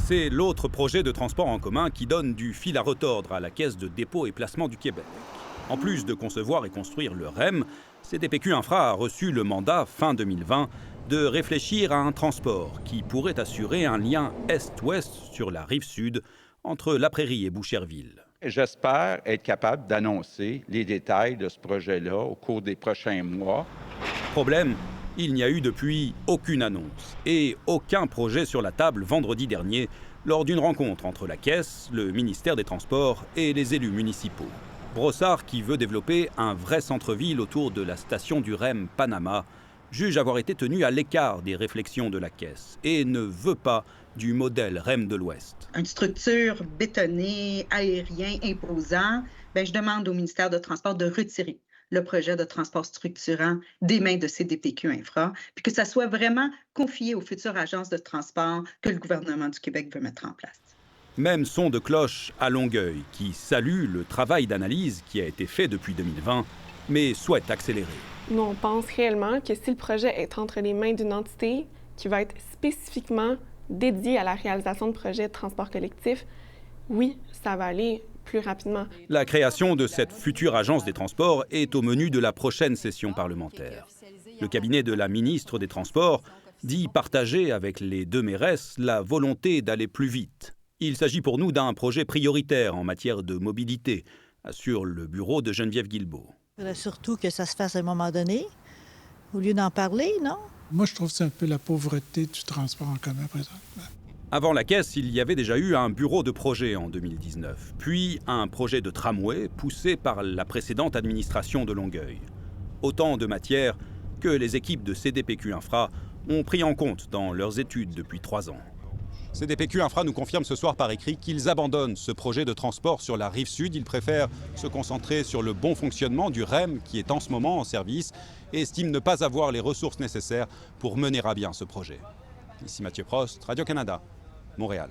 C'est l'autre projet de transport en commun qui donne du fil à retordre à la Caisse de dépôt et placement du Québec. En plus de concevoir et construire le REM, CDPQ Infra a reçu le mandat fin 2020 de réfléchir à un transport qui pourrait assurer un lien est-ouest sur la rive sud entre La Prairie et Boucherville. J'espère être capable d'annoncer les détails de ce projet-là au cours des prochains mois. Problème, il n'y a eu depuis aucune annonce et aucun projet sur la table vendredi dernier lors d'une rencontre entre la Caisse, le ministère des Transports et les élus municipaux. Brossard, qui veut développer un vrai centre-ville autour de la station du REM Panama, juge avoir été tenu à l'écart des réflexions de la Caisse et ne veut pas du modèle REM de l'Ouest. Une structure bétonnée, aérien, imposant, je demande au ministère de Transport de retirer le projet de transport structurant des mains de CDPQ Infra, puis que ça soit vraiment confié aux futures agences de transport que le gouvernement du Québec veut mettre en place. Même son de cloche à Longueuil, qui salue le travail d'analyse qui a été fait depuis 2020, mais souhaite accélérer. Nous, on pense réellement que si le projet est entre les mains d'une entité qui va être spécifiquement dédiée à la réalisation de projets de transport collectif, oui, ça va aller plus rapidement. La création de cette future agence des transports est au menu de la prochaine session parlementaire. Le cabinet de la ministre des Transports dit partager avec les deux mairesses la volonté d'aller plus vite. Il s'agit pour nous d'un projet prioritaire en matière de mobilité, assure le bureau de Geneviève Guilbeault. Il faudrait surtout que ça se fasse à un moment donné, au lieu d'en parler, non? Moi, je trouve que c'est un peu la pauvreté du transport en commun présentement. Avant la Caisse, il y avait déjà eu un bureau de projet en 2019, puis un projet de tramway poussé par la précédente administration de Longueuil. Autant de matières que les équipes de CDPQ Infra ont pris en compte dans leurs études depuis 3 ans. CDPQ Infra nous confirme ce soir par écrit qu'ils abandonnent ce projet de transport sur la rive sud. Ils préfèrent se concentrer sur le bon fonctionnement du REM qui est en ce moment en service et estiment ne pas avoir les ressources nécessaires pour mener à bien ce projet. Ici Mathieu Prost, Radio-Canada, Montréal.